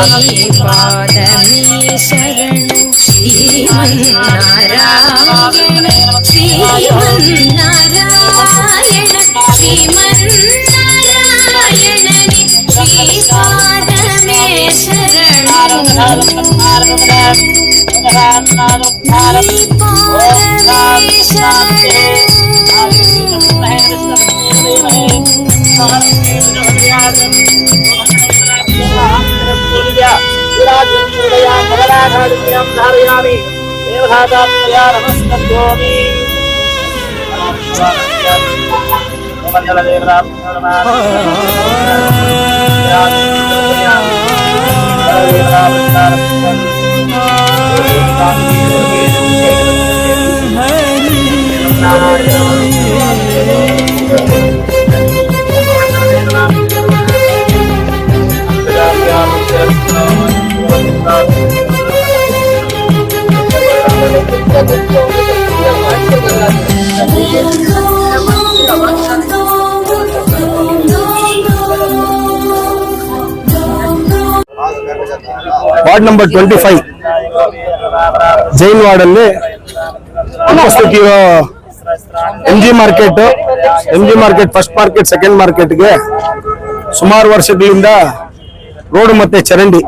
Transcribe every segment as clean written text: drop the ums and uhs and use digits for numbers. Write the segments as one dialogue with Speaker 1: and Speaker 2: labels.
Speaker 1: ಶ್ರೀಪಾದಮೇ ಶರಣು ಶ್ರೀಮನ್ನಾರಾಯಣ ಶ್ರೀಮನ್ನಾರಾಯಣ ಶ್ರೀಮನ್ನಾರಾಯಣನೇ ಶ್ರೀಪಾದಮೇ ಶರಣು ಶ್ರೀಪಾದಮೇ ಶರಣು
Speaker 2: ವಾರ್ಡ್ ನಂಬರ್ 25 ಜೈನ್ ವಾರ್ಡ್ ಅಲ್ಲಿ ಉಪಸ್ಥಿತಿ ಇರೋ MG market first market second ಮಾರ್ಕೆಟ್ಗೆ ಸುಮಾರು ವರ್ಷಗಳಿಂದ ರೋಡ್ ಮತ್ತೆ ಚರಂಡಿ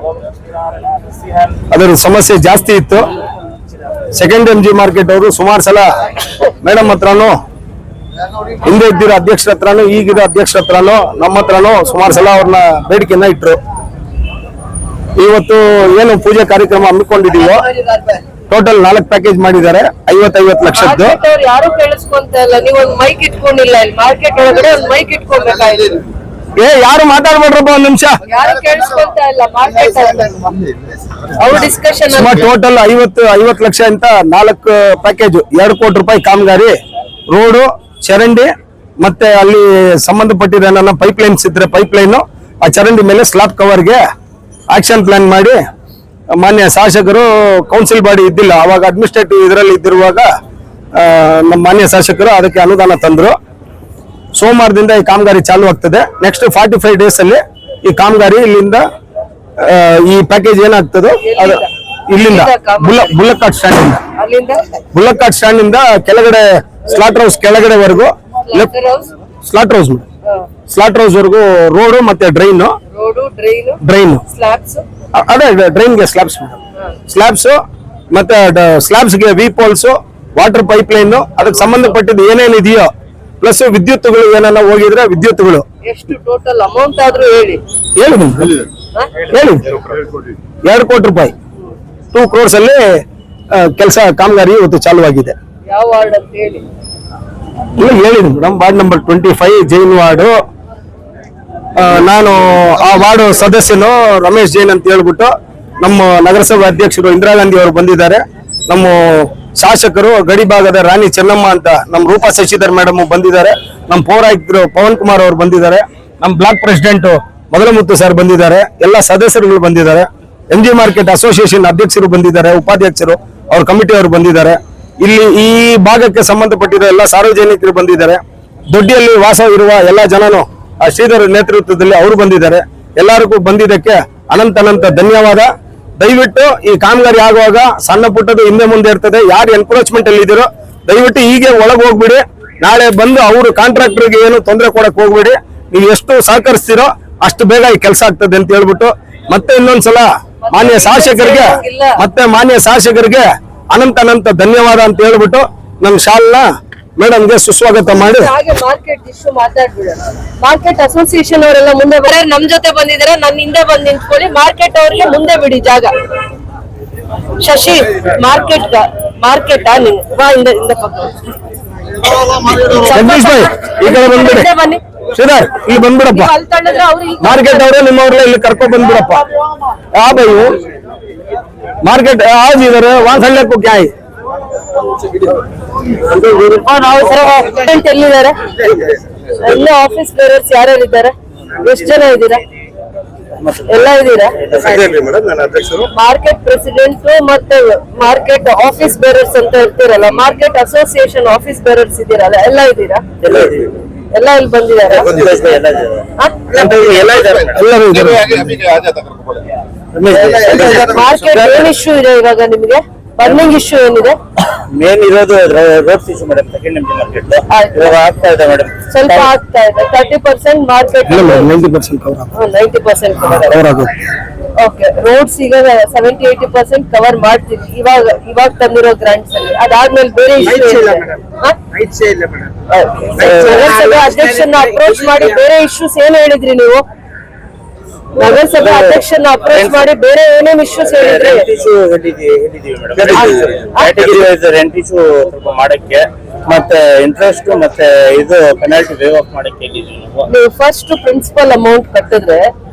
Speaker 2: ಅದರ ಸಮಸ್ಯೆ ಜಾಸ್ತಿ ಇತ್ತು. ಸೆಕೆಂಡ್ ಎಂಜಿ ಮಾರ್ಕೆಟ್ ಅವರು ಸುಮಾರು ಸಲ ಮೇಡಮ್ ಹತ್ರನೂ ಹಿಂದೆ ಇದ್ದಿರೋ ಅಧ್ಯಕ್ಷರ ಹತ್ರನೂ ಈಗಿರೋ ಅಧ್ಯಕ್ಷರ ಹತ್ರನೂ ನಮ್ಮ ಹತ್ರನೂ ಸುಮಾರು ಸಲ ಅವ್ರನ್ನ ಬೇಡಿಕೆಯನ್ನ ಇಟ್ರು. ಇವತ್ತು ಏನು ಪೂಜೆ ಕಾರ್ಯಕ್ರಮ ಹಮ್ಮಿಕೊಂಡಿದೀವೋ ಟೋಟಲ್ 4 ಪ್ಯಾಕೇಜ್ ಮಾಡಿದ್ದಾರೆ 50 ಲಕ್ಷದ್ದು.
Speaker 3: ಯಾರು ಕೇಳಿಸ್ಕೊಂತ ಇಲ್ಲ, ನೀವು ಒಂದು ಮೈಕ್ ಇಟ್ಕೊಂಡಿಲ್ಲ, ಮಾರ್ಕೆಟ್ ಒಳಗಡೆ ಒಂದು ಮೈಕ್ ಇಟ್ಕೊಬೇಕಾಗಿತ್ತು.
Speaker 2: ಯಾರು ಮಾತಾಡ್ಬೇಡ್ರಪ್ಪ ಒಂದ್ ನಿಮಿಷ.
Speaker 3: ಯಾರು ಕೇಳಿಸ್ಕೊಂತ ಇಲ್ಲ, ಮಾರ್ಕೆಟ್ ಅವ್ರ ಡಿಸ್ಕಷನ್
Speaker 2: ಟೋಟಲ್ 50 ಲಕ್ಷ ಅಂತ 4 ಪ್ಯಾಕೇಜ್ 2 ಕೋಟಿ ರೂಪಾಯಿ ಕಾಮಗಾರಿ, ರೋಡು, ಚರಂಡಿ ಮತ್ತೆ ಅಲ್ಲಿ ಸಂಬಂಧಪಟ್ಟಿರೋ ನನ್ನ ಪೈಪ್ ಲೈನ್ಸ್ ಇದ್ರೆ ಪೈಪ್ ಲೈನ್ ಆ ಚರಂಡಿ ಮೇಲೆ ಸ್ಲಾಬ್ ಕವರ್ಗೆ ಆಕ್ಷನ್ ಪ್ಲಾನ್ ಮಾಡಿ ಮಾನ್ಯ ಶಾಸಕರು ಕೌನ್ಸಿಲ್ ಬಾಡಿ ಇದ್ದಿಲ್ಲ ಅವಾಗ ಅಡ್ಮಿನಿಸ್ಟ್ರೇಟಿವ್ ಇದರಲ್ಲಿ ಇದ್ದಿರುವಾಗ ನಮ್ಮ ಮಾನ್ಯ ಶಾಸಕರು ಅದಕ್ಕೆ ಅನುದಾನ ತಂದ್ರು. ಸೋಮವಾರದಿಂದ ಈ ಕಾಮಗಾರಿ ಚಾಲು ಆಗ್ತದೆ. ನೆಕ್ಸ್ಟ್ 45 ಡೇಸ್ ಅಲ್ಲಿ ಈ ಕಾಮಗಾರಿ ಇಲ್ಲಿಂದ ಈ ಪ್ಯಾಕೇಜ್ ಏನಾಗ್ತದೋ ಅದು ಇಲ್ಲಿಂದ ಬುಲ್ಲಕ್ಕಾಟ್ ಸ್ಟ್ಯಾಂಡ್ ಇಂದ ಕೆಳಗಡೆ ಸ್ಲಾಟರ್ ಹೌಸ್ ಕೆಳಗಡೆವರೆಗೂ ಸ್ಲಾಟರ್ ಹೌಸ್ ವರೆಗೂ ರೋಡು ಮತ್ತೆ ಡ್ರೈನ್ ಅದೇ ಡ್ರೈನ್ಗೆ ಸ್ಲಾಬ್ಸ್ ಮತ್ತೆ ಸ್ಲಾಬ್ಸ್ಗೆ ವಿ ಪೋಲ್ಸ್, ವಾಟರ್ ಪೈಪ್ ಲೈನ್, ಅದಕ್ಕೆ ಸಂಬಂಧಪಟ್ಟಿದ್ದು ಏನೇನಿದೆಯೋ ಪ್ಲಸ್ ವಿದ್ಯುತ್ಗಳು ಏನನ್ನ ಹೋಗಿದ್ರೆ ವಿದ್ಯುತ್ಗಳು
Speaker 3: ಎಷ್ಟು ಟೋಟಲ್ ಅಮೌಂಟ್ ಆದ್ರೂ ಹೇಳಿ
Speaker 2: 2 ಕೋಟಿ ರೂಪಾಯಿ 2 crores ಅಲ್ಲಿ ಕೆಲಸ ಕಾಮಗಾರಿ ಇವತ್ತು ಚಾಲುವಾಗಿದೆ.
Speaker 3: ಯಾವ ವಾರ್ಡ್ ಅಂತ ಹೇಳಿ
Speaker 2: ಹೇಳಿದ್ವಿ madam. Ward number 25 Jain ward. ನಾನು ಆ ವಾರ್ಡ್ ಸದಸ್ಯನು ರಮೇಶ್ ಜೈನ್ ಅಂತ ಹೇಳ್ಬಿಟ್ಟು ನಮ್ಮ ನಗರಸಭಾ ಅಧ್ಯಕ್ಷರು ಇಂದಿರಾ ಗಾಂಧಿ ಅವರು ಬಂದಿದ್ದಾರೆ. ನಮ್ಮ ಶಾಸಕರು ಗಡಿ ಭಾಗದ ರಾಣಿ ಚೆನ್ನಮ್ಮ ಅಂತ ನಮ್ಮ ರೂಪಾ ಶಶಿಧರ್ ಮೇಡಮ್ ಬಂದಿದ್ದಾರೆ. ನಮ್ಮ ಪೌರಾಯುಕ್ತರು ಪವನ್ ಕುಮಾರ್ ಅವರು ಬಂದಿದ್ದಾರೆ. ನಮ್ಮ ಬ್ಲಾಕ್ ಪ್ರೆಸಿಡೆಂಟ್ ಮೊದಲಮುತ್ತು ಸರ್ ಬಂದಿದ್ದಾರೆ. ಎಲ್ಲ ಸದಸ್ಯರುಗಳು ಬಂದಿದ್ದಾರೆ. ಎಂಜಿ ಮಾರ್ಕೆಟ್ ಅಸೋಸಿಯೇಷನ್ ಅಧ್ಯಕ್ಷರು ಬಂದಿದ್ದಾರೆ, ಉಪಾಧ್ಯಕ್ಷರು ಅವ್ರ ಕಮಿಟಿ ಅವರು ಬಂದಿದ್ದಾರೆ. ಇಲ್ಲಿ ಈ ಭಾಗಕ್ಕೆ ಸಂಬಂಧಪಟ್ಟಿರೋ ಎಲ್ಲ ಸಾರ್ವಜನಿಕರು ಬಂದಿದ್ದಾರೆ. ದೊಡ್ಡಿಯಲ್ಲಿ ವಾಸ ಇರುವ ಎಲ್ಲ ಜನನು ಶ್ರೀಧರ್ ನೇತೃತ್ವದಲ್ಲಿ ಅವರು ಬಂದಿದ್ದಾರೆ. ಎಲ್ಲರಿಗೂ ಬಂದಿದ್ದಕ್ಕೆ ಅನಂತ ಧನ್ಯವಾದ. ದಯವಿಟ್ಟು ಈ ಕಾಮಗಾರಿ ಆಗುವಾಗ ಸಣ್ಣ ಪುಟ್ಟದು ಹಿಂದೆ ಮುಂದೆ ಇರ್ತದೆ. ಯಾರು ಎನ್ಕ್ರೋಚ್ಮೆಂಟ್ ಅಲ್ಲಿ ಇದ್ದೀರೋ ದಯವಿಟ್ಟು ಹೀಗೆ ಒಳಗೆ ಹೋಗ್ಬಿಡಿ. ನಾಳೆ ಬಂದು ಅವರು ಕಾಂಟ್ರಾಕ್ಟರ್ಗೆ ಏನು ತೊಂದರೆ ಕೊಡಕ್ ಹೋಗ್ಬಿಡಿ. ನೀವು ಎಷ್ಟು ಸಹಕರಿಸ್ತೀರೋ ಅಷ್ಟು ಬೇಗ ಈ ಕೆಲಸ ಆಗ್ತದೆ ಅಂತ ಹೇಳ್ಬಿಟ್ಟು ಮತ್ತೆ ಇನ್ನೊಂದ್ಸಲ ಮಾನ್ಯ ಶಾಸಕರಿಗೆ ಅನಂತ ಧನ್ಯವಾದ ಅಂತ ಹೇಳ್ಬಿಟ್ಟು ನನ್ನ ಶಾಲಾ ಮೇಡಮ್ಗೆ ಸುಸ್ವಾಗತ ಮಾಡಿ
Speaker 3: ಮಾರ್ಕೆಟ್ ಅಸೋಸಿಯೇಷನ್ ಅವರೆಲ್ಲ ಮುಂದೆ ನಮ್ ಜೊತೆ ಬಂದಿದ್ದಾರೆ. ನನ್ನ ಹಿಂದೆ ಬಂದು ನಿಂತ್ಕೊಳ್ಳಿ. ಮಾರ್ಕೆಟ್ ಅವ್ರಿಗೆ ಮುಂದೆ ಬಿಡಿ ಜಾಗ. ಶಶಿ ಮಾರ್ಕೆಟ್
Speaker 2: ಬನ್ನಿ ಶ್ರೀಧರ್, ಇಲ್ಲಿ ಬಂದ್ಬಿಡಪ್ಪ. ಮಾರ್ಕೆಟ್ ಅವರೇ ನಿಮ್ಮವ್ರಲ್ಲ ಇಲ್ಲಿ ಕರ್ಕೊಂಡ್ ಬಂದ್ಬಿಡಪ್ಪ. मार्केट आज इधर वहां खड़े को क्या है
Speaker 3: ಎಲ್ಲಿದ್ದಾರೆ ಎಲ್ಲ ಆಫೀಸ್ ಬೇರರ್ಸ್ ಯಾರ್ಯಾರು ಇದ್ದಾರೆ ಎಷ್ಟು ಜನ ಇದ್ದೀರಾ ಎಲ್ಲ ಇದ್ದೀರಾ ಮಾರ್ಕೆಟ್ ಪ್ರೆಸಿಡೆಂಟ್ ಮತ್ತೆ ಮಾರ್ಕೆಟ್ ಆಫೀಸ್ ಬೇರರ್ಸ್ ಅಂತ ಇರ್ತೀರಲ್ಲ ಮಾರ್ಕೆಟ್ ಅಸೋಸಿಯೇಷನ್ ಆಫೀಸ್ ಬೇರರ್ಸ್ ಇದ್ದೀರಲ್ಲ ಎಲ್ಲ ಇದ್ದೀರಾ ಎಲ್ಲ ಇಲ್ಲಿ ಬಂದಿದ್ದಾರೆ ಮಾರ್ಕೆಟ್ ಏನ್ ಇಶ್ಯೂ ಇದೆ ಇವಾಗ ನಿಮ್ಗೆ? ಬರ್ನಿಂಗ್ ಇಶ್ಯೂ ಏನಿದೆ?
Speaker 4: ಮೇನ್ ಇರೋದು road issue madam. Second M market ಇವಾಗ ಆಗ್ತಾ ಇದೆ ಮೇಡಮ್,
Speaker 3: ಸ್ವಲ್ಪ ಆಗ್ತಾ ಇದೆ. 30% ಮಾರ್ಕೆಟ್
Speaker 2: 90% ಕವರ್
Speaker 3: 90%
Speaker 2: ಕವರ್ ಆಗುತ್ತೆ.
Speaker 3: ಓಕೆ, ರೋಡ್ಸ್ ಈಗ 70-80% ಕವರ್ ಮಾಡ್ತೀವಿ ಇವಾಗ ತಂದಿರೋ ಗ್ರಾಂಟ್ಸ್ ಅಲ್ಲಿ. ಅದಾದ್ಮೇಲೆ ಬೇರೆ ಇಶ್ಯೂ ನಗರಸಭೆ ಅಧ್ಯಕ್ಷರನ್ನ ಅಪ್ರೋಚ್ ಮಾಡಿ ಬೇರೆ ಇಶ್ಯೂಸ್ ಏನ್ ಹೇಳಿದ್ರಿ ನೀವು? ನಗರಸಭೆ ಅಧ್ಯಕ್ಷರನ್ನ ಅಪ್ರೋಚ್ ಮಾಡಿ ಬೇರೆ ಏನೇನ್ ಇಶ್ಯೂಸ್ ಹೇಳಿದ್ರಿ?
Speaker 4: ಹೇಳಿದೀವಿ madam. Category wise rent issue ಸ್ವಲ್ಪ ಮಾಡಕ್ಕೆ, ಮತ್ತೆ ಇಂಟ್ರೆಸ್ಟ್ ಮತ್ತೆ ಇದು ಪೆನಾಲ್ಟಿ ವೇವ್ ಆಫ್ ಮಾಡಕ್ಕೆ ಹೇಳಿದೀವಿ
Speaker 3: ನೀವು. ಫಸ್ಟ್ ಪ್ರಿನ್ಸಿಪಲ್ ಅಮೌಂಟ್ ಕಟ್ಟಿದ್ರೆ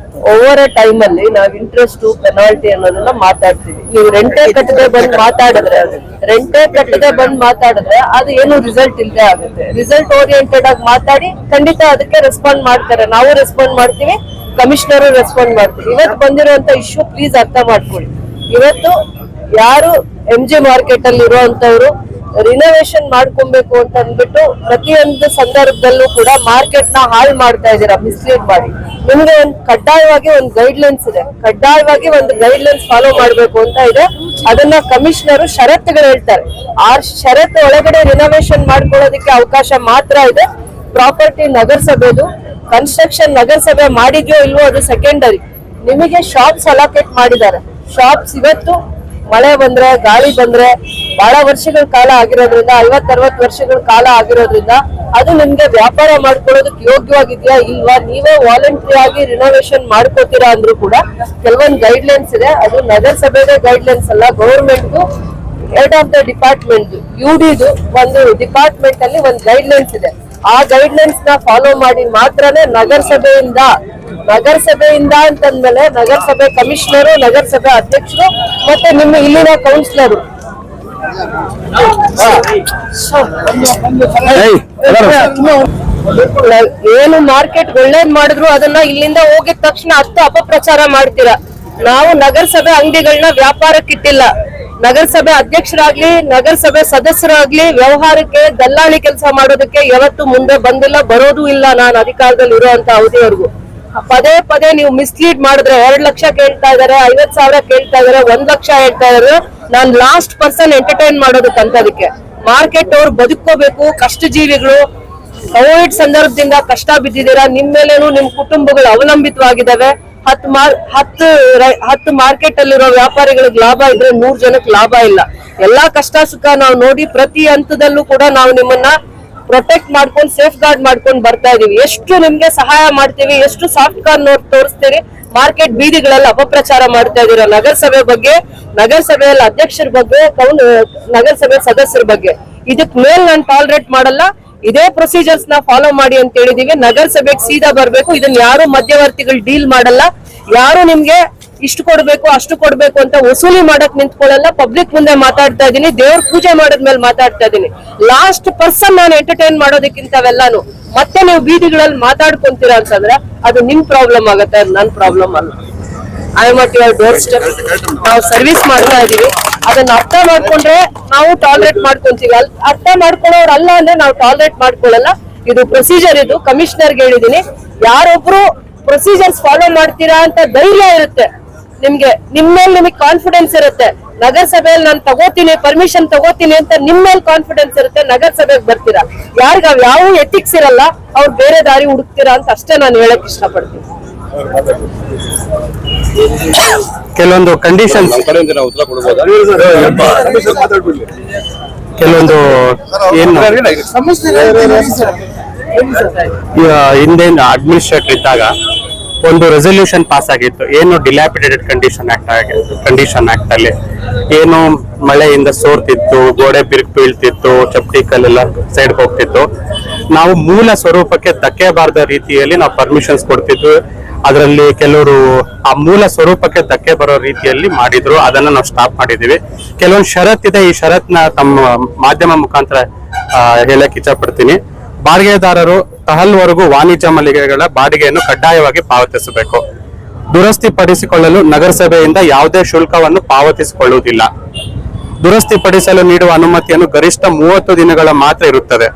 Speaker 3: ಓವರ್ ಅ ಟೈಮ್ ಅಲ್ಲಿ ನಾವ್ ಇಂಟ್ರೆಸ್ಟ್ ಪೆನಾಲ್ಟಿ ಅನ್ನೋದನ್ನ ಮಾತಾಡ್ತೀವಿ. ನೀವು ರೆಂಟೇ ಕಟ್ಟದೆ ಬಂದ್ ಮಾತಾಡಿದ್ರೆ ಅದು ಏನು ರಿಸಲ್ಟ್ ಇಲ್ಲದೆ ಆಗುತ್ತೆ. ರಿಸಲ್ಟ್ ಓರಿಯೆಂಟೆಡ್ ಆಗಿ ಮಾತಾಡಿ ಖಂಡಿತ ಅದಕ್ಕೆ ರೆಸ್ಪಾಂಡ್ ಮಾಡ್ತಾರೆ. ನಾವು ರೆಸ್ಪಾಂಡ್ ಮಾಡ್ತೀವಿ, ಕಮಿಷನರ್ ರೆಸ್ಪಾಂಡ್ ಮಾಡ್ತೀವಿ. ಇವತ್ತು ಬಂದಿರುವಂತ ಇಶ್ಯೂ ಪ್ಲೀಸ್ ಅರ್ಥ ಮಾಡ್ಕೊಳ್ಳಿ. ಇವತ್ತು ಯಾರು MG ಮಾರ್ಕೆಟ್ ಅಲ್ಲಿ ಇರುವಂತವ್ರು ರಿನೋವೇಷನ್ ಮಾಡ್ಕೊಬೇಕು ಅಂತ ಅಂದ್ಬಿಟ್ಟು ಪ್ರತಿಯೊಂದು ಸಂದರ್ಭದಲ್ಲೂ ಕೂಡ ಮಾರ್ಕೆಟ್ ನ ಹಾಳು ಮಾಡ್ತಾ ಇದ್ದೀರಾ ಮಿಸ್ಲೀಡ್ ಮಾಡಿ. ನಿಮ್ಗೆ ಒಂದು ಕಡ್ಡಾಯವಾಗಿ ಒಂದು ಗೈಡ್ಲೈನ್ಸ್ ಇದೆ, ಕಡ್ಡಾಯವಾಗಿ ಒಂದು ಗೈಡ್ಲೈನ್ಸ್ ಫಾಲೋ ಮಾಡ್ಬೇಕು ಅಂತ ಇದೆ. ಅದನ್ನ ಕಮಿಷನರ್ ಷರತ್ತುಗಳು ಹೇಳ್ತಾರೆ. ಆ ಷರತ್ತು ಒಳಗಡೆ ರಿನೋವೇಷನ್ ಮಾಡ್ಕೊಳ್ಳೋದಕ್ಕೆ ಅವಕಾಶ ಮಾತ್ರ ಇದೆ. ಪ್ರಾಪರ್ಟಿ ನಗರಸಭೆದು, ಕನ್ಸ್ಟ್ರಕ್ಷನ್ ನಗರಸಭೆ ಮಾಡಿದ್ಯೋ ಇಲ್ವೋ ಅದು ಸೆಕೆಂಡರಿ. ನಿಮಗೆ ಶಾಪ್ಸ್ ಅಲೋಕೇಟ್ ಮಾಡಿದ್ದಾರೆ. ಶಾಪ್ಸ್ ಇವತ್ತು ಮಳೆ ಬಂದ್ರೆ ಗಾಳಿ ಬಂದ್ರೆ ಬಹಳ ವರ್ಷಗಳ ಕಾಲ ಆಗಿರೋದ್ರಿಂದ 50-60 ವರ್ಷಗಳ ಕಾಲ ಆಗಿರೋದ್ರಿಂದ ಅದು ನಿಮ್ಗೆ ವ್ಯಾಪಾರ ಮಾಡ್ಕೊಳ್ಳೋದಕ್ಕೆ ಯೋಗ್ಯವಾಗಿದ್ಯಾ ಇಲ್ವಾ, ನೀವೇ ವಾಲಂಟ್ರಿ ಆಗಿ ರಿನೋವೇಷನ್ ಮಾಡ್ಕೋತೀರಾ ಅಂದ್ರೂ ಕೂಡ ಕೆಲವೊಂದು ಗೈಡ್ಲೈನ್ಸ್ ಇದೆ. ಅದು ನಗರಸಭೆಗೆ ಗೈಡ್ಲೈನ್ಸ್ ಅಲ್ಲ, government head of the department UDದು ಒಂದು ಡಿಪಾರ್ಟ್ಮೆಂಟ್ ಅಲ್ಲಿ ಒಂದು ಗೈಡ್ಲೈನ್ಸ್ ಇದೆ. ಆ ಗೈಡ್ಲೈನ್ಸ್ ನ ಫಾಲೋ ಮಾಡಿ ಮಾತ್ರನೇ ನಗರಸಭೆಯಿಂದ ಅಂತಂದ್ಮೇಲೆ ನಗರಸಭೆ ಕಮಿಷನರು, ನಗರಸಭೆ ಅಧ್ಯಕ್ಷರು ಮತ್ತೆ ನಿಮ್ಮ ಇಲ್ಲಿನ ಕೌನ್ಸಿಲರು ಏನು ಮಾರ್ಕೆಟ್ ಒಳ್ಳೇದ್ ಮಾಡಿದ್ರು ಅದನ್ನ ಇಲ್ಲಿಂದ ಹೋಗಿದ ತಕ್ಷಣ ಅಪಪ್ರಚಾರ ಮಾಡ್ತೀರಾ. ನಾವು ನಗರಸಭೆ ಅಂಗಡಿಗಳನ್ನ ವ್ಯಾಪಾರಕ್ಕಿಟ್ಟಿಲ್ಲ. ನಗರಸಭೆ ಅಧ್ಯಕ್ಷರಾಗ್ಲಿ ನಗರಸಭೆ ಸದಸ್ಯರಾಗ್ಲಿ ವ್ಯವಹಾರಕ್ಕೆ ದಲ್ಲಾಳಿ ಕೆಲಸ ಮಾಡೋದಕ್ಕೆ ಯಾವತ್ತೂ ಮುಂದೆ ಬಂದಿಲ್ಲ, ಬರೋದು ಇಲ್ಲ. ನಾನು ಅಧಿಕಾರದಲ್ಲಿ ಇರುವಂತ ಅವಧಿವರೆಗೂ ಪದೇ ಪದೇ ನೀವು ಮಿಸ್ಲೀಡ್ ಮಾಡಿದ್ರೆ 2 ಲಕ್ಷ ಕೇಳ್ತಾ ಇದಾರೆ, 50,000 ಕೇಳ್ತಾ ಇದಾರೆ, 1 ಲಕ್ಷ ಹೇಳ್ತಾ ಇದಾರೆ. ನಾನ್ ಲಾಸ್ಟ್ ಪರ್ಸನ್ ಎಂಟರ್ಟೈನ್ ಮಾಡೋದಕ್ಕಂತದಕ್ಕೆ. ಮಾರ್ಕೆಟ್ ಅವ್ರು ಬದುಕೋಬೇಕು, ಕಷ್ಟ ಜೀವಿಗಳು ಕೋವಿಡ್ ಸಂದರ್ಭದಿಂದ ಕಷ್ಟ ಬಿದ್ದಿದ್ದೀರಾ. ನಿಮ್ ಮೇಲೇನು ನಿಮ್ ಕುಟುಂಬಗಳು ಅವಲಂಬಿತವಾಗಿದ್ದಾವೆ. 10 ಮಾರ್ಕೆಟ್ ಅಲ್ಲಿರೋ ವ್ಯಾಪಾರಿಗಳಿಗೆ ಲಾಭ ಇದ್ರೆ 100 ಜನಕ್ಕೆ ಲಾಭ ಇಲ್ಲ. ಎಲ್ಲಾ ಕಷ್ಟ ಸುಖ ನಾವು ನೋಡಿ ಪ್ರತಿ ಹಂತದಲ್ಲೂ ಕೂಡ ನಾವು ನಿಮ್ಮನ್ನ ಪ್ರೊಟೆಕ್ಟ್ ಮಾಡ್ಕೊಂಡು ಸೇಫ್ ಗಾರ್ಡ್ ಮಾಡ್ಕೊಂಡು ಬರ್ತಾ ಇದೀವಿ. ಎಷ್ಟು ನಿಮ್ಗೆ ಸಹಾಯ ಮಾಡ್ತೀವಿ, ಎಷ್ಟು ಸಾಫ್ಟ್ ಕಾರ್ನರ್ ತೋರಿಸ್ತೀರಿ. ಮಾರ್ಕೆಟ್ ಬೀದಿಗಳೆಲ್ಲ ಅಪಪ್ರಚಾರ ಮಾಡ್ತಾ ಇದೀರ ನಗರಸಭೆ ಬಗ್ಗೆ, ನಗರಸಭೆಯಲ್ಲಿ ಅಧ್ಯಕ್ಷರ ಬಗ್ಗೆ, ನಗರಸಭೆ ಸದಸ್ಯರ ಬಗ್ಗೆ. ಇದಕ್ ಮೇಲ್ ನಾನು ಟಾಲರೇಟ್ ಮಾಡಲ್ಲ. ಇದೇ ಪ್ರೊಸೀಜರ್ಸ್ ನ ಫಾಲೋ ಮಾಡಿ ಅಂತ ಹೇಳಿದೀವಿ. ನಗರಸಭೆಗೆ ಸೀದಾ ಬರ್ಬೇಕು. ಇದನ್ನ ಯಾರು ಮಧ್ಯವರ್ತಿಗಳು ಡೀಲ್ ಮಾಡಲ್ಲ. ಯಾರು ನಿಮ್ಗೆ ಇಷ್ಟು ಕೊಡ್ಬೇಕು ಅಷ್ಟು ಕೊಡ್ಬೇಕು ಅಂತ ವಸೂಲಿ ಮಾಡಕ್ ನಿಂತ್ಕೊಳ್ಳಲ್ಲ. ಪಬ್ಲಿಕ್ ಮುಂದೆ ಮಾತಾಡ್ತಾ ಇದೀನಿ, ದೇವ್ರ ಪೂಜೆ ಮಾಡಿದ್ಮೇಲೆ ಮಾತಾಡ್ತಾ ಇದೀನಿ. ಲಾಸ್ಟ್ ಪರ್ಸನ್ ನಾನು ಎಂಟರ್ಟೈನ್ ಮಾಡೋದಕ್ಕಿಂತವೆಲ್ಲಾನು ಮತ್ತೆ ನೀವು ಬೀದಿಗಳಲ್ಲಿ ಮಾತಾಡ್ಕೊಂತೀರಾ ಅಂತಂದ್ರೆ ಅದು ನಿಮ್ ಪ್ರಾಬ್ಲಮ್ ಆಗತ್ತೆ, ಅದು ನನ್ ಪ್ರಾಬ್ಲಮ್ ಅಲ್ಲ. I am at your door step. ನಾವು ಸರ್ವಿಸ್ ಮಾಡ್ತಾ ಇದೀವಿ. ಅದನ್ನ ಅರ್ಥ ಮಾಡ್ಕೊಂಡ್ರೆ ನಾವು ಟಾಲರೇಟ್ ಮಾಡ್ಕೊಂತೀವಿ. ಅರ್ಥ ಮಾಡ್ಕೊಳ್ಳೋರು ಅಲ್ಲ ಅಂದ್ರೆ ನಾವು ಟಾಲರೇಟ್ ಮಾಡ್ಕೊಳ್ಳಲ್ಲ. ಇದು ಪ್ರೊಸೀಜರ್. ಇದು ಕಮಿಷನರ್ಗೆ ಹೇಳಿದೀನಿ, ಯಾರೊಬ್ರು ಪ್ರೊಸೀಜರ್ಸ್ ಫಾಲೋ ಮಾಡ್ತೀರಾ ಅಂತ ಧೈರ್ಯ ಇರುತ್ತೆ ನಿಮ್ಗೆ, ನಿಮಗೆ ಕಾನ್ಫಿಡೆನ್ಸ್ ಇರುತ್ತೆ. ನಗರಸಭೆಯಲ್ಲಿ ನಾನು ತಗೋತೀನಿ, ಪರ್ಮಿಷನ್ ತಗೋತೀನಿ ಅಂತ ನಿಮ್ ಮೇಲೆ ಕಾನ್ಫಿಡೆನ್ಸ್ ಇರುತ್ತೆ. ನಗರಸಭೆಗೆ ಬರ್ತೀರಾ, ಯಾರಿಗ ಯಾವ ಎಥಿಕ್ಸ್ ಇರಲ್ಲ ಅವ್ರು ಬೇರೆ ದಾರಿ ಹುಡುಕ್ತೀರಾ ಅಂತ ಅಷ್ಟೇ ನಾನು ಹೇಳಕ್ ಇಷ್ಟಪಡ್ತೀನಿ.
Speaker 2: ಕೆಲವೊಂದು ಕಂಡೀಷನ್ಸ್, ಕೆಲವೊಂದು ಏನು ಹಿಂದಿನ ಅಡ್ಮಿನಿಸ್ಟ್ರೇಟರ್ ಇದ್ದಾಗ ಒಂದು ರೆಸಲ್ಯೂಷನ್ ಪಾಸ್ ಆಗಿತ್ತು. ಏನು ಡಿಲಾಪಿಡೇಟೆಡ್ ಕಂಡೀಷನ್ ಆಕ್ಟ್ ಅಲ್ಲಿ ಏನು ಮಳೆಯಿಂದ ಸೋರ್ತಿತ್ತು, ಗೋಡೆ ಬಿರುಕು ಬೀಳ್ತಿತ್ತು, ಚಪ್ಪಟಿ ಕಲ್ಲೆಲ್ಲ ಸೈಡ್ ಹೋಗ್ತಿತ್ತು. ನಾವು ಮೂಲ ಸ್ವರೂಪಕ್ಕೆ ಧಕ್ಕೆ ಬಾರದ ರೀತಿಯಲ್ಲಿ ನಾವು ಪರ್ಮಿಷನ್ಸ್ ಕೊಡ್ತಿದ್ವಿ. ಅದರಲ್ಲಿ ಕೆಲವರು ಆ ಮೂಲ ಸ್ವರೂಪಕ್ಕೆ ಧಕ್ಕೆ ಬರೋ ರೀತಿಯಲ್ಲಿ ಮಾಡಿದ್ರು, ಅದನ್ನ ನಾವು ಸ್ಟಾಪ್ ಮಾಡಿದೀವಿ. ಕೆಲವೊಂದು ಷರತ್ತಿದೆ, ಈ ಷರತ್ನ ತಮ್ಮ ಮಾಧ್ಯಮ ಮುಖಾಂತರ ಹೇಳಕ್ ಇಚ್ಛಪಡ್ತೀನಿ. ಬಾಡಿಗೆದಾರರು ತಹಲ್ವರೆಗೂ ವಾಣಿಜ್ಯ ಮಳಿಗೆಗಳ ಬಾಡಿಗೆಯನ್ನು ಕಡ್ಡಾಯವಾಗಿ ಪಾವತಿಸಬೇಕು. ದುರಸ್ತಿ ಪಡಿಸಿಕೊಳ್ಳಲು ನಗರಸಭೆಯಿಂದ ಯಾವುದೇ ಶುಲ್ಕವನ್ನು ಪಾವತಿಸಿಕೊಳ್ಳುವುದಿಲ್ಲ. ದುರಸ್ತಿ ಪಡಿಸಲು ನೀಡುವ ಅನುಮತಿಯನ್ನು ಗರಿಷ್ಠ 30 ದಿನಗಳ ಮಾತ್ರ ಇರುತ್ತದೆ.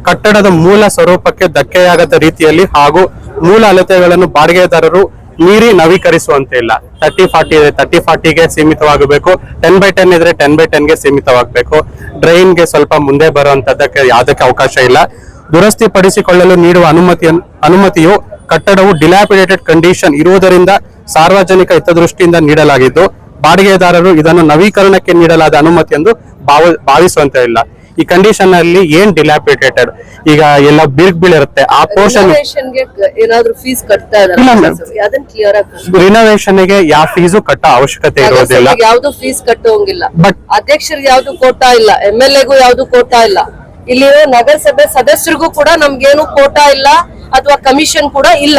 Speaker 2: ಕಟ್ಟಡದ ಮೂಲ ಸ್ವರೂಪಕ್ಕೆ ಧಕ್ಕೆಯಾಗದ ರೀತಿಯಲ್ಲಿ ಹಾಗೂ ಮೂಲ ಅಳತೆಗಳನ್ನು ಬಾಡಿಗೆದಾರರು
Speaker 5: ಮೀರಿ ನವೀಕರಿಸುವಂತೆ ಇಲ್ಲ. 30-40 ಇದೆ, 30-40ಗೆ ಸೀಮಿತವಾಗಬೇಕು. 10/10 ಇದ್ರೆ 10/10ಗೆ ಸೀಮಿತವಾಗಬೇಕು. ಡ್ರೈನ್ಗೆ ಸ್ವಲ್ಪ ಮುಂದೆ ಬರುವಂತದ್ದಕ್ಕೆ ಯಾವುದಕ್ಕೆ ಅವಕಾಶ ಇಲ್ಲ. ದುರಸ್ತಿ ಪಡಿಸಿಕೊಳ್ಳಲು ನೀಡುವ ಅನುಮತಿಯು ಕಟ್ಟಡವು ಡಿಲಾಪಿಡೇಟೆಡ್ ಕಂಡೀಷನ್ ಇರುವುದರಿಂದ ಸಾರ್ವಜನಿಕ ಹಿತದೃಷ್ಟಿಯಿಂದ ನೀಡಲಾಗಿದ್ದು, ಬಾಡಿಗೆದಾರರು ಇದನ್ನು ನವೀಕರಣಕ್ಕೆ ನೀಡಲಾದ ಅನುಮತಿ ಎಂದು ಭಾವಿಸುವಂತೆ ಇಲ್ಲ. ಈ ಕಂಡೀಷನ್ ಅಲ್ಲಿ ಏನ್ ಡಿಲಾಪಿಡೇಟೆಡ್, ಈಗ ಎಲ್ಲ ಬೀಳಿರುತ್ತೆ ಆ ಪೋರ್ಷನ್.
Speaker 3: ಏನಾದ್ರೂ ಫೀಸ್ ಕಟ್ತಾ
Speaker 5: ರಿನೋವೇಷನ್ ಗೆ ಯಾವ ಫೀಸು ಕಟ್ಟೋ ಅವಶ್ಯಕತೆ ಇರೋದಿಲ್ಲ.
Speaker 3: ಯಾವ್ದು ಫೀಸ್ ಕಟ್ಟೋಂಗಿಲ್ಲ.
Speaker 5: ಬಟ್
Speaker 3: ಅಧ್ಯಕ್ಷರಿಗೆ ಯಾವ್ದು ಕೋಟಾ ಇಲ್ಲ, MLA-ಗೂ ಯಾವ್ದು ಕೋಟಾ ಇಲ್ಲ. ಇಲ್ಲಿರೋ ನಗರಸಭೆ ಸದಸ್ಯರಿಗೂ ಕೂಡ ನಮ್ಗೇನು ಕೋಟಾ ಇಲ್ಲ ಅಥವಾ ಕಮಿಷನ್ ಕೂಡ ಇಲ್ಲ.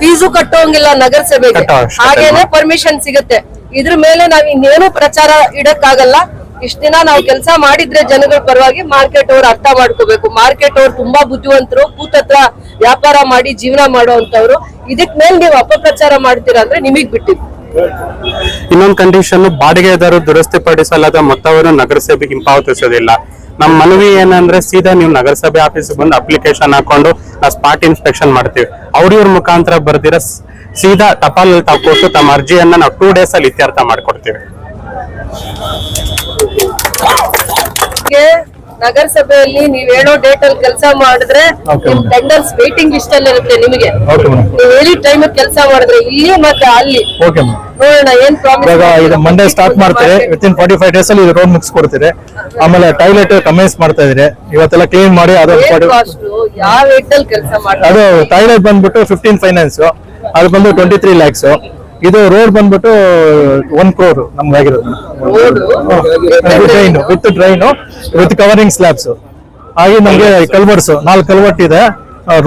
Speaker 3: ಫೀಸು ಕಟ್ಟೋಂಗಿಲ್ಲ ನಗರಸಭೆಗೆ, ಹಾಗೇನೆ ಪರ್ಮಿಷನ್ ಸಿಗುತ್ತೆ. ಇದ್ರ ಮೇಲೆ ನಾವ್ ಇನ್ನೇನು ಪ್ರಚಾರ ಇಡಕ್ಕಾಗಲ್ಲ. ಇಷ್ಟ ದಿನ ನಾವು ಕೆಲಸ ಮಾಡಿದ್ರೆ ಜನಗಳ ಪರವಾಗಿ ಮಾರ್ಕೆಟ್ ಅವ್ರು ಅರ್ಥ ಮಾಡ್ಕೋಬೇಕು. ಮಾರ್ಕೆಟ್ ಅವ್ರು ತುಂಬಾ ಬುದ್ಧಿವಂತರು, ಕೂತತ್ರ ವ್ಯಾಪಾರ ಮಾಡಿ ಜೀವನ ಮಾಡುವಂತವ್ರು. ಇದಕ್ ಮೇಲೆ ನೀವು ಅಪಪ್ರಚಾರ ಮಾಡ್ತೀರಾ ಅಂದ್ರೆ ನಿಮಗ್ ಬಿಟ್ಟಿದ್ದು.
Speaker 5: ಇನ್ನೊಂದು ಕಂಡೀಷನ್, ಬಾಡಿಗೆದಾರರು ದುರಸ್ತಿಪಡಿಸಲಾದ ಮೊತ್ತವನ್ನು ನಗರಸಭೆಗೆ ಹಿಂಪಾವತಿಸೋದಿಲ್ಲ. ನಮ್ಮ ಮನವಿ ಏನಂದ್ರೆ ಸೀದಾ ನೀವು ನಗರಸಭೆ ಆಫೀಸ್ ಬಂದು ಅಪ್ಲಿಕೇಶನ್ ಹಾಕೊಂಡು ನಾವು ಸ್ಪಾಟ್ ಇನ್ಸ್ಪೆಕ್ಷನ್ ಮಾಡ್ತೀವಿ. ಅವ್ರ ಮುಖಾಂತರ ಬರ್ದಿರ ಸೀದಾ ಟಪಾಲಲ್ಲಿ ತಾವು ಕೊಟ್ಟು ತಮ್ಮ ಅರ್ಜಿಯನ್ನ ನಾವು 2 days ಅಲ್ಲಿ ಇತ್ಯರ್ಥ ಮಾಡ್ಕೊಡ್ತೀವಿ.
Speaker 3: ನಗರಸಭೆಯಲ್ಲಿ ನೀವ್ ಹೇಳೋ ಡೇಟ್ ಅಲ್ಲಿ ಕೆಲಸ ಮಾಡಿದ್ರೆ ನಿಮ್ ಟೆಂಡರ್ಸ್ ವೇಟಿಂಗ್ ಲಿಸ್ಟ್ ಅಲ್ಲಿ ಇರುತ್ತೆ. ನಿಮಗೆ ನೀವು ಹೇಳಿ ಟೈಮ್ ಕೆಲಸ ಮಾಡಿದ್ರೆ ಇಲ್ಲಿ ಮತ್ತೆ ಅಲ್ಲಿ ನೋಡೋಣ ಏನ್ ಪ್ರಾಮಿಸ್.
Speaker 6: ಮಂಡೇ ಸ್ಟಾರ್ಟ್ ಮಾಡ್ತೀರಿ, ವಿತಿನ್ 45 days ಅಲ್ಲಿ ರೋಡ್ ಮುಗಿಸ್ಕೊಡ್ತೀರಿ. ಆಮೇಲೆ ಟಾಯ್ಲೆಟ್ ಕಮೆನ್ಸ್ ಮಾಡ್ತಾ ಇದ್ರಿ, ಇವತ್ತೆಲ್ಲ ಕ್ಲೀನ್ ಮಾಡಿ
Speaker 3: ಯಾವ ವೇಟ್ ಅಲ್ಲಿ ಕೆಲಸ ಮಾಡ್ತಾರೆ.
Speaker 6: ಅದು ಟಾಯ್ಲೆಟ್ ಬಂದ್ಬಿಟ್ಟು 15 ಫೈನಾನ್ಸ್, ಅದು ಬಂದು 23 lakhs. ಇದು ರೋಡ್ ಬಂದ್ಬಿಟ್ಟು 1 crore ನಮ್ಗೆ ಆಗಿರೋದು. ಡ್ರೈನ್ ವಿತ್ ಕವರಿಂಗ್ ಸ್ಲ್ಯಾಬ್ಸ್ ಹಾಗೆ ನಮ್ಗೆ ಕಲ್ವರ್ಟ್ಸ್ 4 ಕಲ್ವರ್ಟ್ ಇದೆ.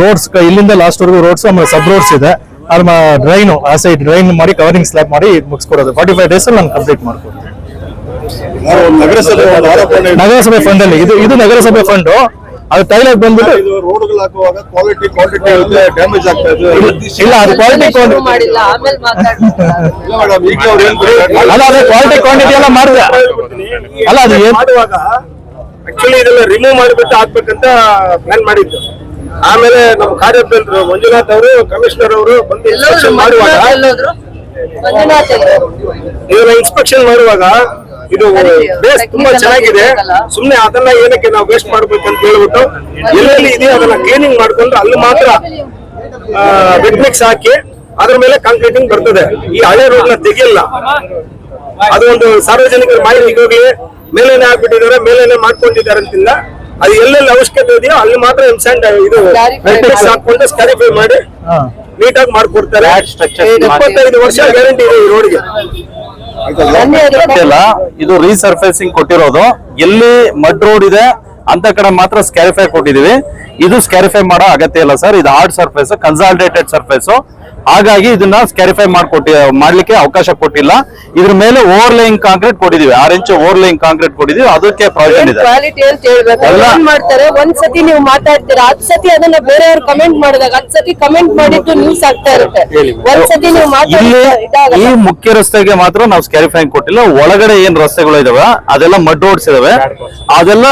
Speaker 6: ರೋಡ್ಸ್ ಇಲ್ಲಿಂದ ಲಾಸ್ಟ್ ವರೆಗೂ ರೋಡ್ಸ್, ಆಮೇಲೆ ಸಬ್ ರೋಡ್ಸ್ ಇದೆ. ಅದ್ರ ಡ್ರೈನ್ ಆ ಸೈಡ್ ಡ್ರೈನ್ ಮಾಡಿ ಕವರಿಂಗ್ ಸ್ಲ್ಯಾಬ್ ಮಾಡಿ ಮುಗಿಸ್ಕೊಡೋದು. 45 days ಅಲ್ಲಿ ನಾನು ಕಂಪ್ಲೀಟ್ ಮಾಡ್ಕೊಡ್ತೀನಿ. ನಗರಸಭೆ ಫಂಡ್ ಅಲ್ಲಿ ಇದು ನಗರಸಭೆ ಫಂಡ್. ಅದು ಟಾಯ್ಲೆಟ್ ಬಂದ್ಬಿಟ್ಟು
Speaker 2: ಡ್ಯಾಮೇಜ್ ಆಗ್ತಾ ಇದೆ.
Speaker 6: ಇಲ್ಲ, ಅದು ಕ್ವಾಲಿಟಿ
Speaker 3: ಮಾಡಿಲ್ಲ, ಆಮೇಲೆ
Speaker 6: ಅಲ್ಲ, ಅದೇ ಕ್ವಾಲಿಟಿ ಕ್ವಾಂಟಿಟಿ ಎಲ್ಲ ಮಾಡಿದೆ. ಅಲ್ಲ, ಅದು ಏನ್
Speaker 2: ಮಾಡುವಾಗ ಆಕ್ಚುಲಿ ಇದೆಲ್ಲ ರಿಮೂವ್ ಮಾಡಿಬಿಟ್ಟು ಹಾಕ್ಬೇಕಂತ ಪ್ಲಾನ್ ಮಾಡಿದ್ದು. ಆಮೇಲೆ ನಮ್ಮ ಕಾರ್ಯದರ್ಶಿ ಮಂಜುನಾಥ್ ಅವರು, ಕಮಿಷನರ್ ಅವರು ಬಂದು ಇನ್ಸ್ಪೆಕ್ಷನ್ ಮಾಡುವಾಗ ಇದನ್ನ ಇನ್ಸ್ಪೆಕ್ಷನ್ ಮಾಡುವಾಗ ಇದು ಬೇಸ್ ತುಂಬಾ ಚೆನ್ನಾಗಿದೆ, ಸುಮ್ನೆ ಅದನ್ನ ಏನಕ್ಕೆ ನಾವು ವೇಸ್ಟ್ ಮಾಡ್ಬೇಕಂತ ಹೇಳ್ಬಿಟ್ಟು ಎಲ್ಲೆಲ್ಲಿ ಇದೆಯೋ ಅದನ್ನ ಕ್ಲೀನಿಂಗ್ ಮಾಡ್ಕೊಂಡು ಅಲ್ಲಿ ಮಾತ್ರ ವೆಟ್ ಮಿಕ್ಸ್ ಹಾಕಿ ಅದ್ರ ಮೇಲೆ ಕಾಂಕ್ರೀಟಿಂಗ್ ಬರ್ತದೆ. ಈ ಹಳೆ ರೋಡ್ ನ ತೆಗಿಯಲ್ಲ. ಅದು ಒಂದು ಸಾರ್ವಜನಿಕರ ಮಾಹಿತಿ ಹೋಗಿ ಮೇಲೇನೆ ಹಾಕ್ಬಿಟ್ಟಿದ್ದಾರೆ, ಮೇಲೇನೆ ಮಾಡ್ಕೊಂಡಿದ್ದಾರೆ ಅಂತಿಲ್ಲ. ಅದು ಎಲ್ಲೆಲ್ಲಿ ಅವಶ್ಯಕತೆ ಇದೆಯೋ ಅಲ್ಲಿ ಮಾತ್ರ ಇದು ವೆಟ್ ಮಿಕ್ಸ್ ಹಾಕೊಂಡು ಸ್ಕ್ಯಾರಿಫೈ ಮಾಡಿ ನೀಟಾಗಿ ಮಾಡ್ಕೊಡ್ತಾರೆ. 25 ವರ್ಷ ಗ್ಯಾರಂಟಿ ಇದೆ ಈ ರೋಡ್ಗೆ.
Speaker 7: ಇದು ರೀಸರ್ಫೇಸಿಂಗ್ ಕೊಟ್ಟಿರೋದು. ಎಲ್ಲಿ ಮಡ್ ರೋಡ್ ಇದೆ ಅಂತ ಕಡೆ ಮಾತ್ರ ಸ್ಕ್ಯಾರಿಫೈ ಕೊಟ್ಟಿದೀವಿ. ಇದು ಸ್ಕ್ಯಾರಿಫೈ ಮಾಡೋ ಅಗತ್ಯ ಇಲ್ಲ ಸರ್. ಇದು ಹಾರ್ಡ್ ಸರ್ಫೇಸ್, ಕನ್ಸಾಲಿಡೇಟೆಡ್ ಸರ್ಫೇಸ್. ಹಾಗಾಗಿ ಇದನ್ನ ಸ್ಕ್ಯಾರಿಫೈ ಮಾಡ್ಲಿಕ್ಕೆ ಅವಕಾಶ ಕೊಟ್ಟಿಲ್ಲ. ಇದ್ರ ಮೇಲೆ ಓವರ್ಲೇಯಿಂಗ್ ಕಾಂಕ್ರೀಟ್ ಕೊಟ್ಟಿದೀವಿ, 6 inch ಓವರ್ಲೇಯಿಂಗ್ ಕಾಂಕ್ರೀಟ್ ಕೊಟ್ಟಿದೀವಿ. ಅದಕ್ಕೆ ಪ್ರಾವಿಷನ್ ಇದೆ.
Speaker 3: ಕ್ವಾಲಿಟಿ ಅಂತ ಹೇಳ್ಬೇಕು. ಏನ್ ಮಾಡ್ತಾರೆ, ಒಂದ್ಸತಿ ನೀವು ಮಾತಾಡ್ತೀರಾ, 10 ಸತಿ ಅದನ್ನ ಬೇರೆಯವ್ರು ಕಮೆಂಟ್ ಮಾಡಿದಾಗ 10 ಸತಿ ಕಮೆಂಟ್ ಮಾಡಿದ್ದು ನ್ಯೂಸ್ ಆಗ್ತಾ ಇರುತ್ತೆ. ಒಂದ್ಸತಿ ನೀವು
Speaker 7: ಇಲ್ಲಿ ಈ ಮುಖ್ಯ ರಸ್ತೆಗೆ ಮಾತ್ರ ನಾವು ಸ್ಕ್ಯಾರಿಫೈಂಗ್ ಕೊಟ್ಟಿಲ್ಲ. ಒಳಗಡೆ ಏನ್ ರಸ್ತೆಗಳು ಇದಾವೆ ಅದೆಲ್ಲ ಮಡ್ ರೋಡ್ಸ್ ಇದಾವೆ, ಅದೆಲ್ಲ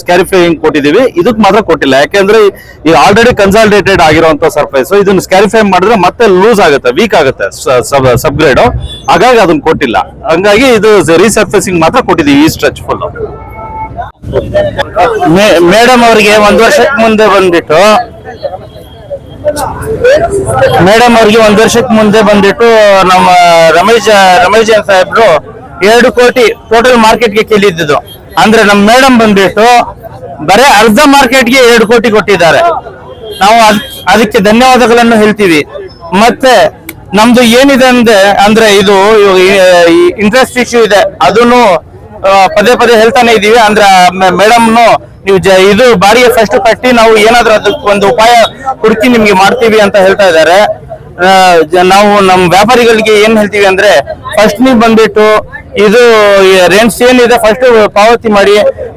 Speaker 7: ಸ್ಕ್ಯಾರಿಫೈಂಗ್ ಕೊಟ್ಟಿದೀವಿ. ಇದಕ್ ಮಾತ್ರ ಕೊಟ್ಟಿಲ್ಲ. ಯಾಕೆಂದ್ರೆ ಈ ಆಲ್ರೆಡಿ ಕನ್ಸಾಲಿಡೇಟೆಡ್ ಆಗಿರುವಂತ ಸರ್ಫೇಸ್. ಇದನ್ನ ಸ್ಕ್ಯಾರಿಫೈ ಮಾಡಿದ್ರೆ ಮತ್ತೆ ಲೂಸ್ ಆಗುತ್ತೆ, ವೀಕ್ ಆಗುತ್ತೆ ಸಬ್ಗ್ರೇಡ್. ಹಾಗಾಗಿ ಅದನ್ನ ಕೊಟ್ಟಿಲ್ಲ. ಹಂಗಾಗಿ ಇದು ರೀಸರ್ಫೇಸಿಂಗ್ ಮಾತ್ರ ಕೊಟ್ಟಿದೀವಿ. ಈ ಸ್ಟ್ರೆಚ್ ಫುಲ್
Speaker 5: ಮೇಡಮ್ ಅವರಿಗೆ 1 ವರ್ಷಕ್ಕೆ ಮುಂದೆ ಬಂದ್ಬಿಟ್ಟು ನಮ್ಮ ರಮೇಶ್ ಜೈನ್ ಸಾಹೇಬ್ರು 2 ಕೋಟಿ ಟೋಟಲ್ ಮಾರ್ಕೆಟ್ಗೆ ಕೇಳಿದ್ದು. ಅಂದ್ರೆ ನಮ್ಮ ಮೇಡಮ್ ಬಂದ್ಬಿಟ್ಟು ಬರೇ ಅರ್ಧ ಮಾರ್ಕೆಟ್ಗೆ 2 ಕೋಟಿ ಕೊಟ್ಟಿದ್ದಾರೆ. ನಾವು ಅದಕ್ಕೆ ಧನ್ಯವಾದಗಳನ್ನು ಹೇಳ್ತೀವಿ. ಮತ್ತೆ ನಮ್ದು ಏನಿದೆ ಅಂದ್ರೆ ಇದು ಇಂಟ್ರೆಸ್ಟ್ ಇಶ್ಯೂ ಇದೆ, ಅದನ್ನು ಪದೇ ಪದೇ ಹೇಳ್ತಾನೆ ಇದೀವಿ. ಅಂದ್ರೆ ಮೇಡಮ್ನು ನೀವು ಇದು ಬಾಡಿಗೆ ಫಸ್ಟ್ ಕಟ್ಟಿ ನಾವು ಏನಾದ್ರೂ ಅದಕ್ಕೆ ಒಂದು ಉಪಾಯ ಹುಡುಕಿ ನಿಮ್ಗೆ ಮಾಡ್ತೀವಿ ಅಂತ ಹೇಳ್ತಾ ಇದ್ದಾರೆ. ನಾವು ನಮ್ಮ ವ್ಯಾಪಾರಿಗಳಿಗೆ ಏನ್ ಹೇಳ್ತೀವಿ ಅಂದ್ರೆ ಫಸ್ಟ್ ನೀವು ಬಂದ್ಬಿಟ್ಟು ಇದು ರೆಂಟ್ಸ್ ಏನಿದೆ ಫಸ್ಟ್ ಪಾವತಿ ಮಾಡಿ.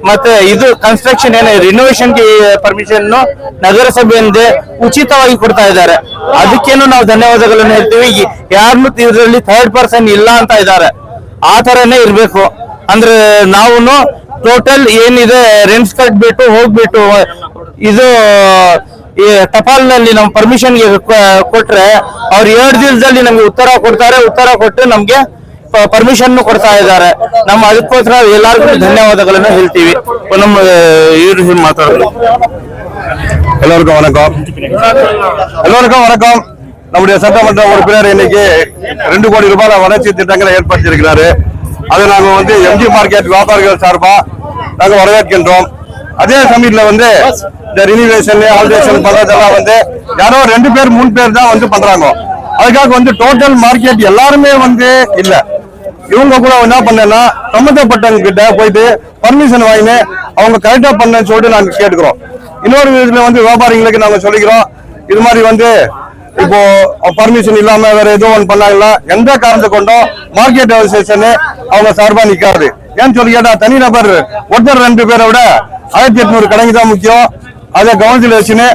Speaker 5: ಮತ್ತೆ ಇದು ಕನ್ಸ್ಟ್ರಕ್ಷನ್ ಏನೇ ರಿನೋವೇಷನ್ಗೆ ಪರ್ಮಿಷನ್ ನಗರಸಭೆಯಿಂದ ಉಚಿತವಾಗಿ ಕೊಡ್ತಾ ಇದ್ದಾರೆ. ಅದಕ್ಕೇನು ನಾವು ಧನ್ಯವಾದಗಳನ್ನು ಹೇಳ್ತೀವಿ. ಯಾರನ್ನು ಇದರಲ್ಲಿ 3rd person ಇಲ್ಲ ಅಂತ ಇದ್ದಾರೆ. ಆ ತರನೇ ಇರ್ಬೇಕು. ಅಂದ್ರೆ ನಾವು ಟೋಟಲ್ ಏನಿದೆ ರೆಂಟ್ಸ್ ಕಟ್ಬಿಟ್ಟು ಹೋಗ್ಬಿಟ್ಟು ಇದು ಈ ಟಪಾಲ್ನಲ್ಲಿ ನಾವು ಪರ್ಮಿಷನ್ ಕೊಟ್ರೆ ಅವ್ರು 2 ದಿವಸದಲ್ಲಿ ನಮ್ಗೆ ಉತ್ತರ ಕೊಟ್ಟು ನಮ್ಗೆ ಪರ್ಮಿಷನ್ ಕೊಡ್ತಾ ಇದ್ದಾರೆ. ನಮ್ಮ ಅದಕ್ಕೋಸ್ಕರ ಎಲ್ಲರಿಗೂ ಧನ್ಯವಾದಗಳನ್ನು ಹೇಳ್ತೀವಿ. ನಮ್ಮ ಇವ್ರು ಮಾತಾಡೋದು.
Speaker 2: எல்லோருக்கும் வணக்கம். நம்முடைய சட்டமன்ற உறுப்பினர் இன்னைக்கு 2 கோடி ரூபாய் வளர்ச்சி திட்டங்களை ஏற்படுத்தியிருக்கிறாரு. அதை நாங்கள் வந்து எம்ஜி மார்க்கெட் வியாபாரிகள் சார்பா நாங்கள் வரவேற்கின்றோம். அதே சமயத்துல வந்து இந்த ரினிவேஷன் ஆல்ட்ரேஷன் பண்றதெல்லாம் வந்து யாரோ 2 பேர் 3 பேர் தான் வந்து பண்றாங்க. அதுக்காக வந்து டோட்டல் மார்க்கெட் எல்லாருமே வந்து இல்ல. இவங்க கூட என்ன பண்ணா சம்பந்தப்பட்டவங்க கிட்ட போயிட்டு பர்மிஷன் வாங்கினு அவங்க கரெக்டா பண்ணன்னு சொல்லிட்டு நாங்க கேட்டுக்கிறோம். இன்னொரு விதத்துல வந்து வியாபாரிகளுக்கு நாங்க சொல்லிக்கிறோம், இது மாதிரி வந்து இப்போ பர்மிஷன் இல்லாம வேற எதுவும் ஒன்று பண்ணாங்களா எந்த காரணத்தை கொண்டும் மார்க்கெட் அசோசியேஷன் அவங்க சார்பா நிக்காது. ஏன்னு சொல்லி கேட்டா தனிநபர் ஒருத்தர் 2 பேரை விட 1800 கடைக்கு தான் முக்கியம். அதை கவனத்தில் வச்சுன்னு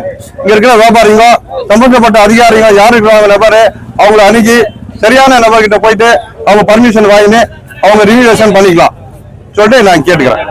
Speaker 2: இங்க இருக்கிற வியாபாரிங்க சம்பந்தப்பட்ட அதிகாரிங்க யாரு இருக்கிறாங்க நபரு அவங்களை அணுகி சரியான நபர்கிட்ட போயிட்டு அவங்க பர்மிஷன் வாங்கினு அவங்க ரினிவேஷன் பண்ணிக்கலாம் சொல்லிட்டு நான் கேட்டுக்கிறேன்.